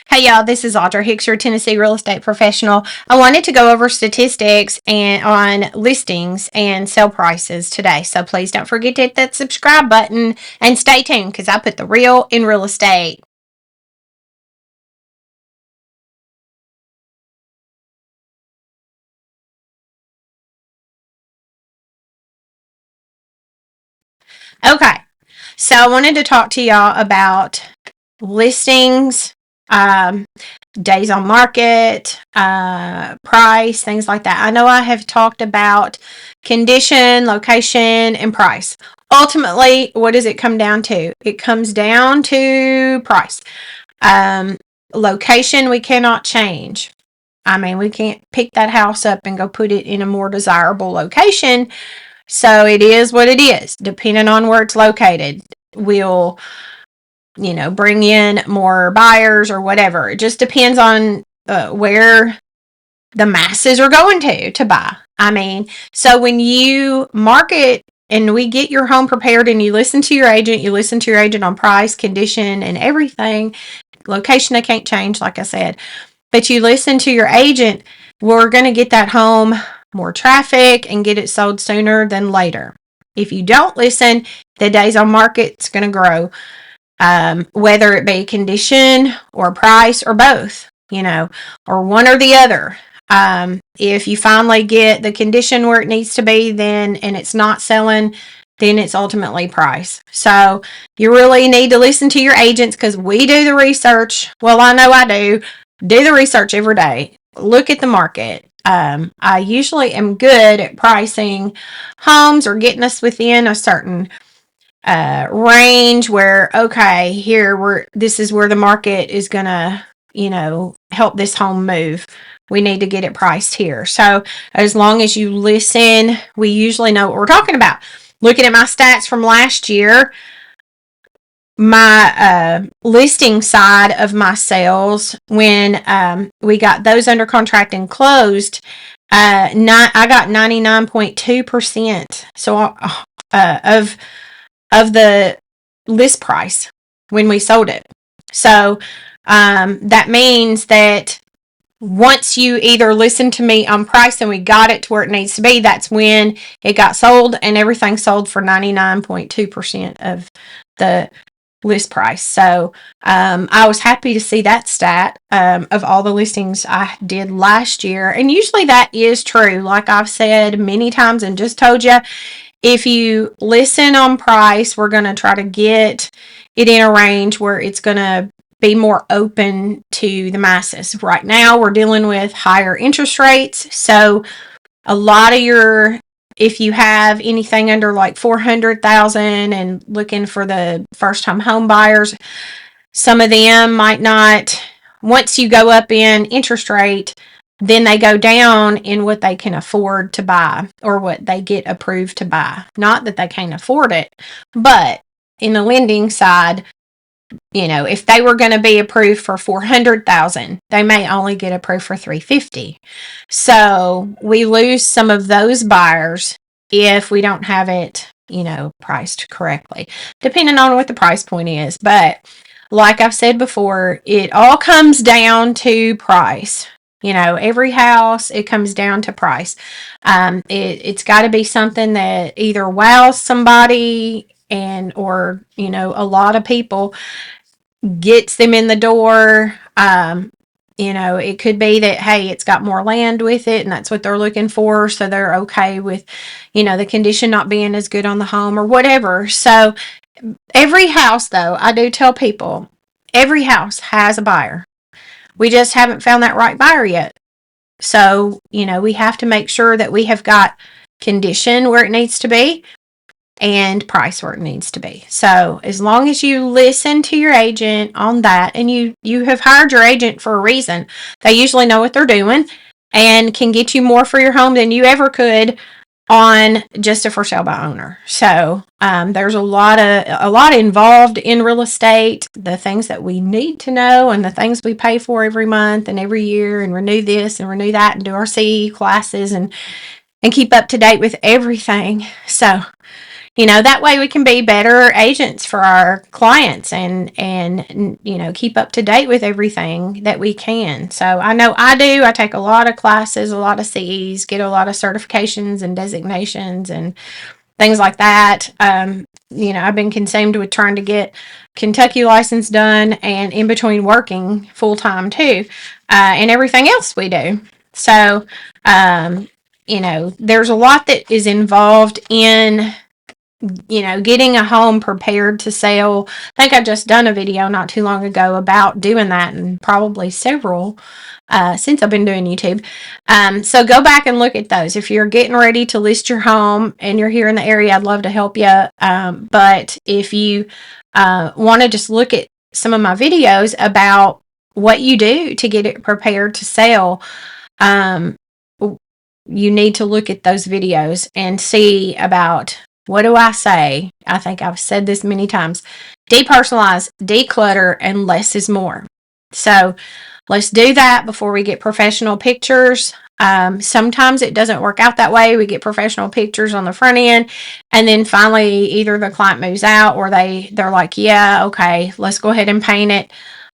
Hey y'all, this is Audra Hicks, your Tennessee real estate professional. I wanted to go over statistics and on listings and sale prices today. So please don't forget to hit that subscribe button and stay tuned because I put the real in real estate. Okay, so I wanted to talk to y'all about listings, um, days on market, price, things like that. I know I have talked about condition, location, and price. Ultimately, what does it come down to? It comes down to price. Um, Location, we cannot change. I mean, we can't pick that house up and go put it in a more desirable location. So it is what it is, depending on where it's located. We'll bring in more buyers or whatever. It just depends on where the masses are going to buy. I mean, so when you market and we get your home prepared and you listen to your agent, on price, condition, and everything. Location, they can't change, like I said, but you listen to your agent, we're going to get that home more traffic and get it sold sooner than later. If you don't listen, the days on market's going to grow, whether it be condition or price or both, or one or the other. If you finally get the condition where it needs to be, then and it's not selling, then it's ultimately price. So you really need to listen to your agents because we do the research. Well, I know I do the research every day. Look at the market. I usually am good at pricing homes or getting us within a certain range where okay, this is where the market is gonna help this home move. We need to get it priced here. So as long as you listen, we usually know what we're talking about. Looking at my stats from last year, my listing side of my sales, when we got those under contract and closed, I got 99.2%. So of the list price when we sold it. So that means that once you either listen to me on price and we got it to where it needs to be, that's when it got sold, and everything sold for 99.2% of the list price. So I was happy to see that stat of all the listings I did last year. And usually that is true. Like I've said many times and just told you, if you listen on price, we're going to try to get it in a range where it's going to be more open to the masses. Right now, we're dealing with higher interest rates. So a lot of if you have anything under like 400,000 and looking for the first time home buyers, some of them might not, once you go up in interest rate, then they go down in what they can afford to buy or what they get approved to buy. Not that they can't afford it, but in the lending side, if they were going to be approved for 400,000, they may only get approved for 350. So we lose some of those buyers if we don't have it, priced correctly, depending on what the price point is. But like I've said before, it all comes down to price. Every house, it comes down to price. It's got to be something that either wows somebody or a lot of people, gets them in the door. It could be that, hey, it's got more land with it and that's what they're looking for. So they're okay with, the condition not being as good on the home or whatever. So every house, though, I do tell people, every house has a buyer. We just haven't found that right buyer yet. So, we have to make sure that we have got condition where it needs to be and price where it needs to be. So as long as you listen to your agent on that, and you have hired your agent for a reason, they usually know what they're doing and can get you more for your home than you ever could on just a for sale by owner. So there's a lot involved in real estate, the things that we need to know and the things we pay for every month and every year, and renew this and renew that and do our CE classes and keep up to date with everything. So That way we can be better agents for our clients and keep up to date with everything that we can. So I know I do. I take a lot of classes, a lot of CEs, get a lot of certifications and designations and things like that. I've been consumed with trying to get Kentucky license done and in between working full time too, and everything else we do. So, there's a lot that is involved in getting a home prepared to sell. I think I just done a video not too long ago about doing that, and probably several since I've been doing YouTube. So go back and look at those. If you're getting ready to list your home and you're here in the area, I'd love to help you. But if you want to just look at some of my videos about what you do to get it prepared to sell, you need to look at those videos and see about, what do I say? I think I've said this many times. Depersonalize, declutter, and less is more. So let's do that before we get professional pictures. Sometimes it doesn't work out that way. We get professional pictures on the front end, and then finally either the client moves out or they're like, yeah, okay, let's go ahead and paint it.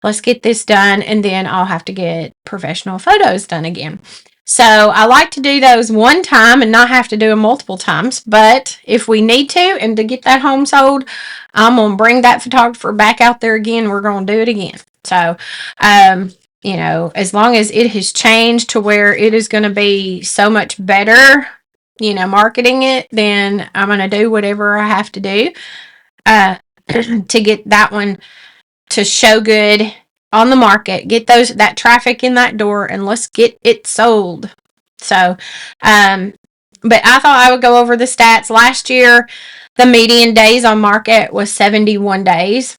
Let's get this done, and then I'll have to get professional photos done again. So I like to do those one time and not have to do them multiple times. But if we need to, and to get that home sold, I'm going to bring that photographer back out there again. We're going to do it again. So, as long as it has changed to where it is going to be so much better, marketing it, then I'm going to do whatever I have to do to get that one to show good on the market, get that traffic in that door, and let's get it sold. So, but I thought I would go over the stats. Last year, the median days on market was 71 days.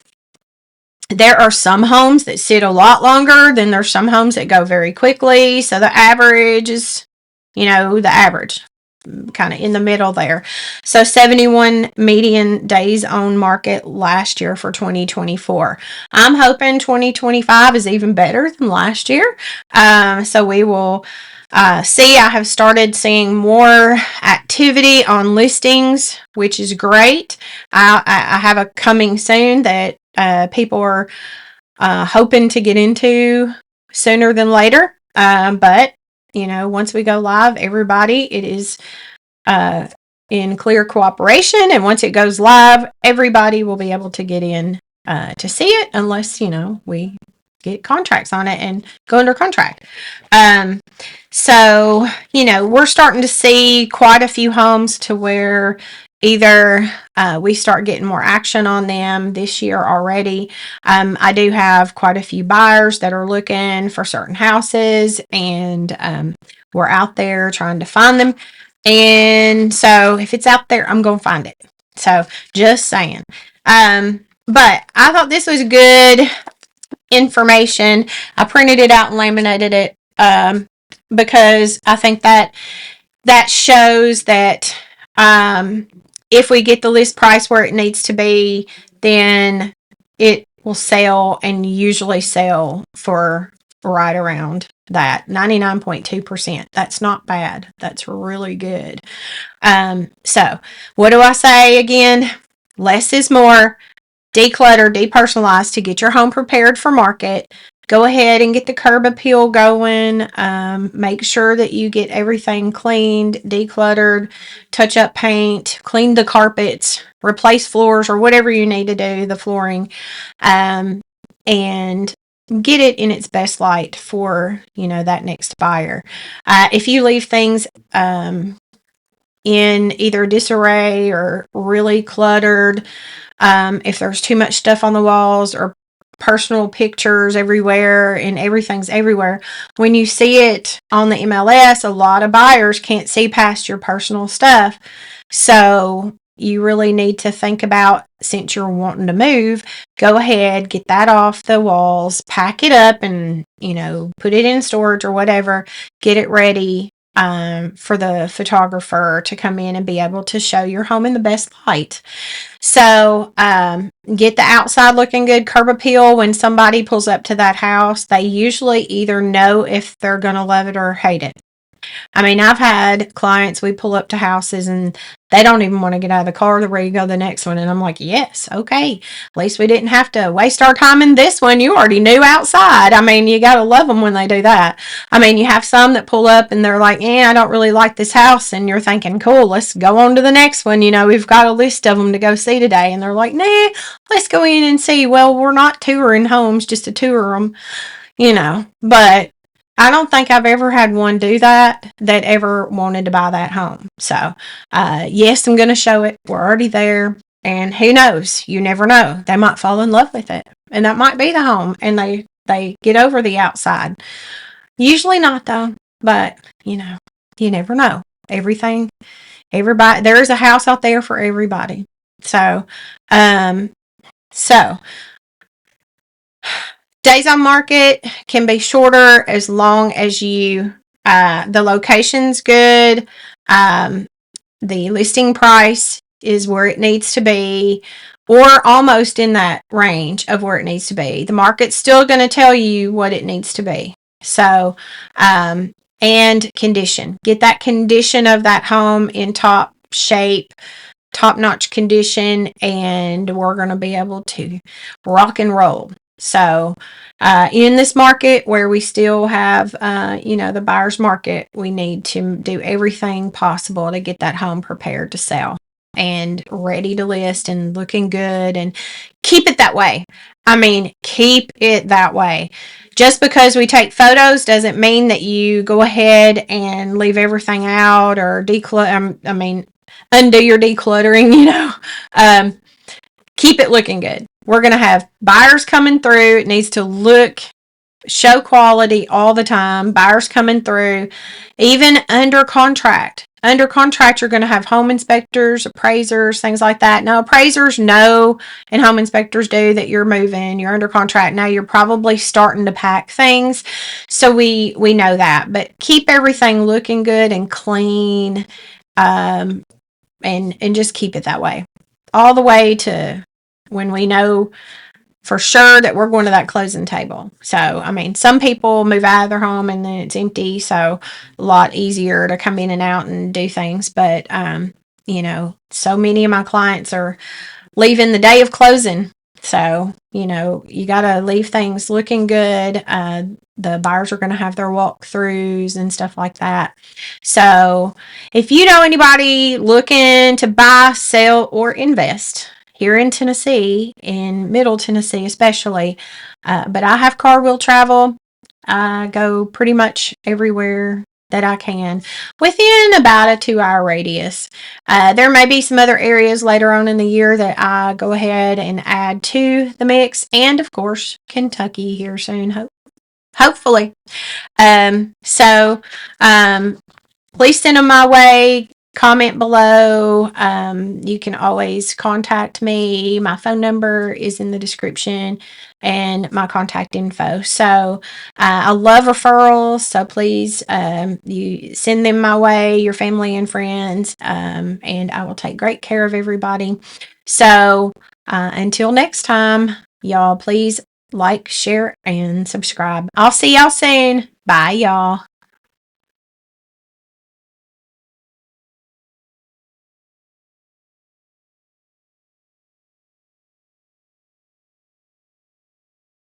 There are some homes that sit a lot longer, then there's some homes that go very quickly. So the average is, the average, kind of in the middle there. So 71 median days on market last year for 2024. I'm hoping 2025 is even better than last year. So we will see. I have started seeing more activity on listings, which is great. I have a coming soon that people are hoping to get into sooner than later. But once we go live, everybody, it is in clear cooperation. And once it goes live, everybody will be able to get in to see it, unless, we get contracts on it and go under contract. So, we're starting to see quite a few homes to where either we start getting more action on them this year already. I do have quite a few buyers that are looking for certain houses, and we're out there trying to find them. And so if it's out there, I'm going to find it. So just saying. But I thought this was good information. I printed it out and laminated it because I think that shows that if we get the list price where it needs to be, then it will sell, and usually sell for right around that 99.2%. That's not bad. That's really good. So what do I say again? Less is more. Declutter, depersonalize to get your home prepared for market. Go ahead and get the curb appeal going. Make sure that you get everything cleaned, decluttered, touch up paint, clean the carpets, replace floors, or whatever you need to do, the flooring, and get it in its best light for, that next buyer. If you leave things in either disarray or really cluttered, if there's too much stuff on the walls or personal pictures everywhere and everything's everywhere, when you see it on the MLS, a lot of buyers can't see past your personal stuff. So you really need to think about, since you're wanting to move, go ahead, get that off the walls, pack it up, and put it in storage or whatever, get it ready for the photographer to come in and be able to show your home in the best light. So get the outside looking good, curb appeal. When somebody pulls up to that house, they usually either know if they're going to love it or hate it. I mean, I've had clients, we pull up to houses and they don't even want to get out of the car. They're ready to go to the next one. And I'm like, yes, okay. At least we didn't have to waste our time in this one. You already knew outside. I mean, you got to love them when they do that. I mean, you have some that pull up and they're like, I don't really like this house. And you're thinking, cool, let's go on to the next one. You know, we've got a list of them to go see today. And they're like, nah, let's go in and see. Well, we're not touring homes just to tour them, but I don't think I've ever had one do that ever wanted to buy that home. So, yes, I'm going to show it. We're already there. And who knows? You never know. They might fall in love with it. And that might be the home. And they get over the outside. Usually not, though. But, you never know. Everybody, there is a house out there for everybody. So, um, so days on market can be shorter as long as the location's good, the listing price is where it needs to be, or almost in that range of where it needs to be. The market's still going to tell you what it needs to be. So, and condition. Get that condition of that home in top shape, top notch condition, and we're going to be able to rock and roll. So, in this market where we still have, the buyer's market, we need to do everything possible to get that home prepared to sell and ready to list and looking good, and keep it that way. I mean, keep it that way. Just because we take photos doesn't mean that you go ahead and leave everything out or declutter. Undo your decluttering, keep it looking good. We're going to have buyers coming through. It needs to show quality all the time. Buyers coming through, even under contract. Under contract, you're going to have home inspectors, appraisers, things like that. Now, appraisers know, and home inspectors do, that you're moving, you're under contract. Now, you're probably starting to pack things. So we know that. But keep everything looking good and clean, and just keep it that way. All the way to when we know for sure that we're going to that closing table. So, I mean, some people move out of their home and then it's empty, so a lot easier to come in and out and do things. But, so many of my clients are leaving the day of closing. So, you got to leave things looking good. The buyers are going to have their walkthroughs and stuff like that. So, if you know anybody looking to buy, sell, or invest here in Tennessee, in Middle Tennessee especially, but I have car wheel travel. I go pretty much everywhere that I can within about a 2-hour radius. There may be some other areas later on in the year that I go ahead and add to the mix, and of course, Kentucky here soon, hopefully. So, please send them my way. Comment below. You can always contact me. My phone number is in the description and my contact info. So I love referrals. So please, you send them my way, your family and friends, and I will take great care of everybody. So until next time, y'all, please like, share, and subscribe. I'll see y'all soon. Bye, y'all.